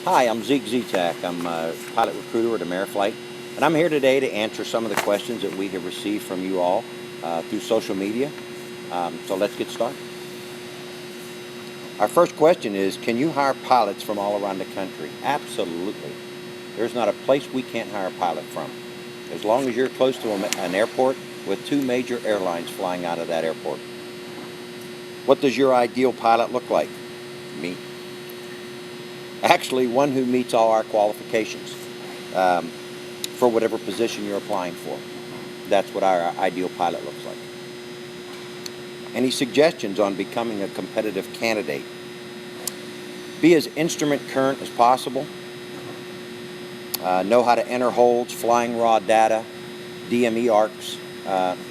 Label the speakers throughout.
Speaker 1: Hi, I'm Zeke Zetak. I'm a pilot recruiter at Ameriflight, and I'm here today to answer some of the questions that we have received from you all through social media. So let's get started. Our first question is, can you hire pilots from all around the country? Absolutely. There's not a place we can't hire a pilot from, as long as you're close to an airport with two major airlines flying out of that airport. What does your ideal pilot look like? Me. Actually, one who meets all our qualifications for whatever position you're applying for. That's what our ideal pilot looks like. Any suggestions on becoming a competitive candidate? Be as instrument current as possible. Know how to enter holds, flying raw data, DME arcs.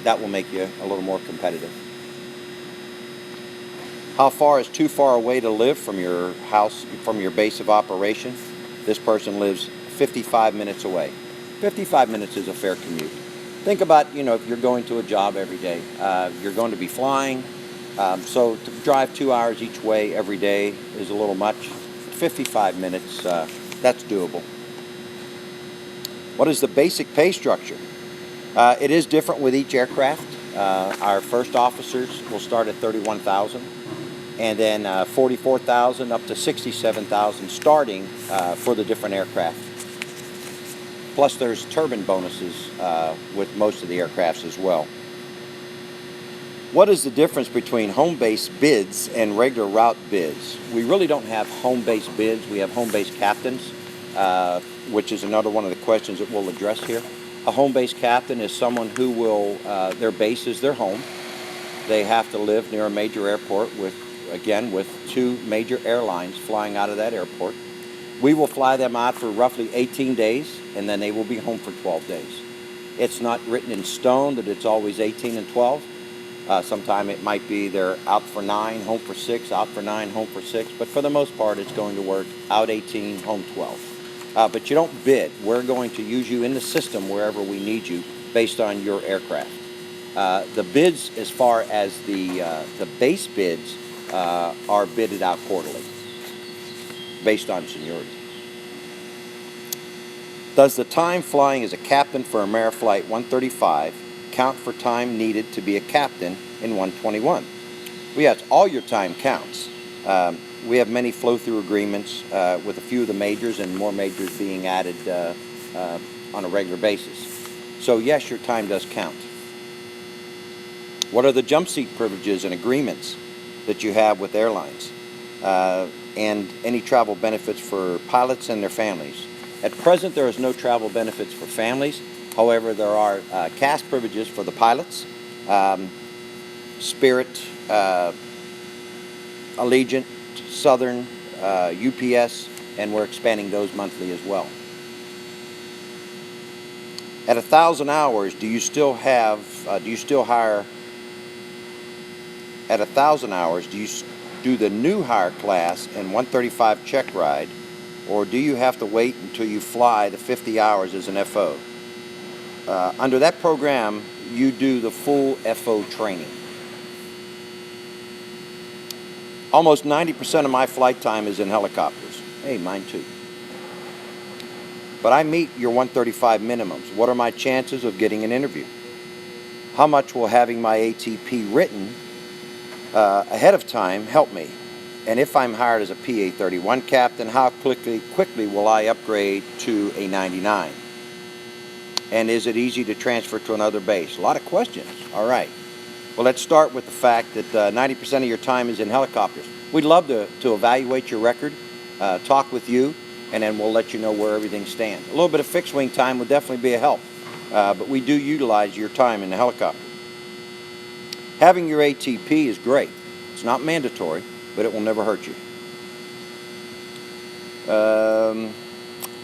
Speaker 1: That will make you a little more competitive. How far is too far away to live from your house, from your base of operation? This person lives 55 minutes away. 55 minutes is a fair commute. Think about, if you're going to a job every day, you're going to be flying, so to drive 2 hours each way every day is a little much. 55 minutes, that's doable. What is the basic pay structure? It is different with each aircraft. Our first officers will start at $31,000. And then $44,000 up to $67,000 starting for the different aircraft. Plus there's turbine bonuses with most of the aircrafts as well. What is the difference between home-based bids and regular route bids? We really don't have home-based bids. We have home-based captains, which is another one of the questions that we'll address here. A home-based captain is someone who will, their base is their home. They have to live near a major airport with two major airlines flying out of that airport. We will fly them out for roughly 18 days, and then they will be home for 12 days. It's not written in stone that it's always 18 and 12. Sometime it might be they're out for 9, home for 6, out for 9, home for 6, but for the most part it's going to work out 18, home 12. But you don't bid. We're going to use you in the system wherever we need you based on your aircraft. The bids, as far as the base bids, are bidded out quarterly based on seniority. Does the time flying as a captain for Ameriflight 135 count for time needed to be a captain in 121? Well, yes, all your time counts. We have many flow-through agreements with a few of the majors and more majors being added on a regular basis. So yes, your time does count. What are the jump seat privileges and agreements that you have with airlines, and any travel benefits for pilots and their families? At present, there is no travel benefits for families. However, there are CAS privileges for the pilots, Spirit, Allegiant, Southern, UPS, and we're expanding those monthly as well. At 1,000 hours, do you still hire? At 1,000 hours, do you do the new hire class and 135 check ride, or do you have to wait until you fly the 50 hours as an FO? Under that program, you do the full FO training. Almost 90% of my flight time is in helicopters. Hey, mine too. But I meet your 135 minimums. What are my chances of getting an interview? How much will having my ATP written ahead of time help me? And if I'm hired as a PA-31 captain, how quickly will I upgrade to a 99? And is it easy to transfer to another base? A lot of questions. All right. Well, let's start with the fact that 90% of your time is in helicopters. We'd love to evaluate your record, talk with you, and then we'll let you know where everything stands. A little bit of fixed wing time would definitely be a help, but we do utilize your time in the helicopter. Having your ATP is great. It's not mandatory, but it will never hurt you.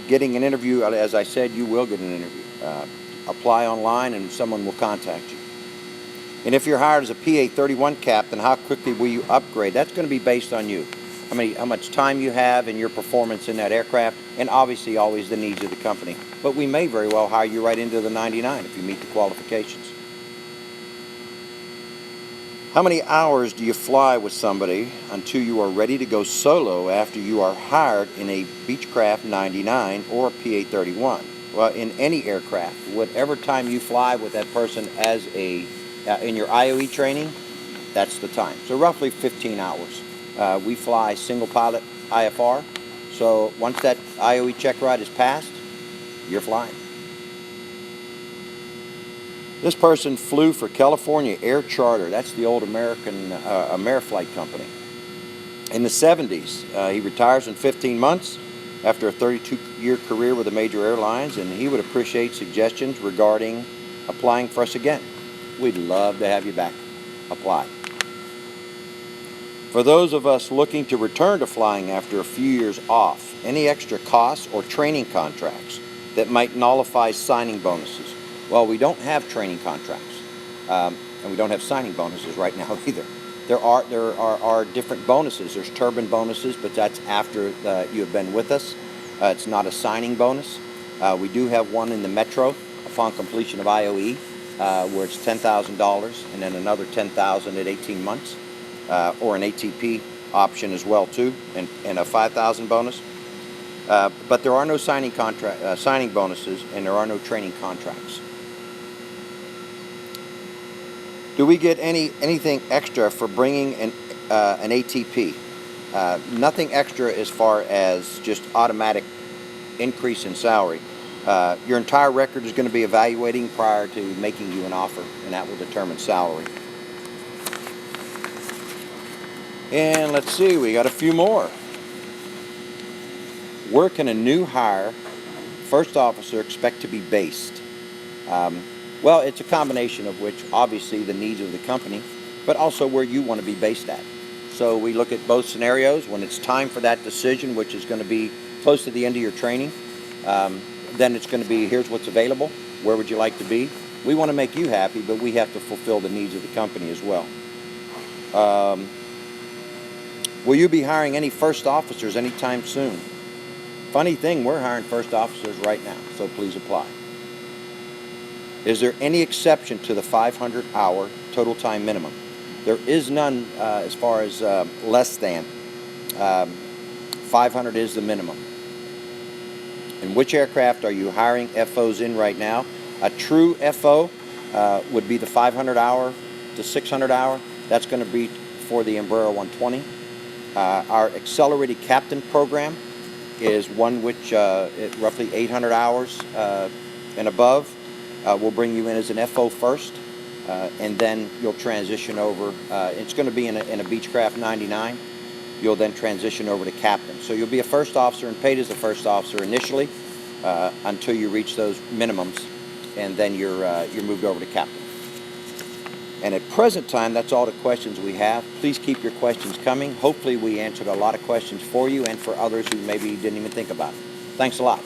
Speaker 1: Getting an interview, as I said, you will get an interview. Apply online and someone will contact you. And if you're hired as a PA-31 captain, how quickly will you upgrade? That's going to be based on you. How much time you have and your performance in that aircraft, and obviously always the needs of the company. But we may very well hire you right into the 99 if you meet the qualifications. How many hours do you fly with somebody until you are ready to go solo after you are hired in a Beechcraft 99 or a PA-31? Well, in any aircraft, whatever time you fly with that person as in your IOE training, that's the time. So roughly 15 hours. We fly single pilot IFR, so once that IOE check ride is passed, you're flying. This person flew for California Air Charter. That's the old Ameriflight company. In the 70s, he retires in 15 months after a 32-year career with the major airlines, and he would appreciate suggestions regarding applying for us again. We'd love to have you back. Apply. For those of us looking to return to flying after a few years off, any extra costs or training contracts that might nullify signing bonuses? Well, we don't have training contracts, and we don't have signing bonuses right now either. There are different bonuses. There's turbine bonuses, but that's after you have been with us. It's not a signing bonus. We do have one in the Metro upon completion of IOE, where it's $10,000 and then another $10,000 at 18 months, or an ATP option as well too, and a $5,000 bonus. But there are no signing bonuses, and there are no training contracts. Do we get anything extra for bringing an ATP? Nothing extra as far as just automatic increase in salary. Your entire record is going to be evaluating prior to making you an offer, and that will determine salary. And let's see, we got a few more. Where can a new hire first officer expect to be based? Well, it's a combination of which, obviously, the needs of the company, but also where you want to be based at. So we look at both scenarios. When it's time for that decision, which is going to be close to the end of your training, then it's going to be, here's what's available. Where would you like to be? We want to make you happy, but we have to fulfill the needs of the company as well. Will you be hiring any first officers anytime soon? Funny thing, we're hiring first officers right now, so please apply. Is there any exception to the 500-hour total time minimum? There is none as far as less than. 500 is the minimum. And which aircraft are you hiring FOs in right now? A true FO would be the 500-hour to 600-hour. That's going to be for the Embraer 120. Our accelerated captain program is one which roughly 800 hours and above. We'll bring you in as an FO first, and then you'll transition over. It's going to be in a Beechcraft 99. You'll then transition over to captain. So you'll be a first officer and paid as a first officer initially until you reach those minimums, and then you're moved over to captain. And at present time, that's all the questions we have. Please keep your questions coming. Hopefully we answered a lot of questions for you and for others who maybe didn't even think about it. Thanks a lot.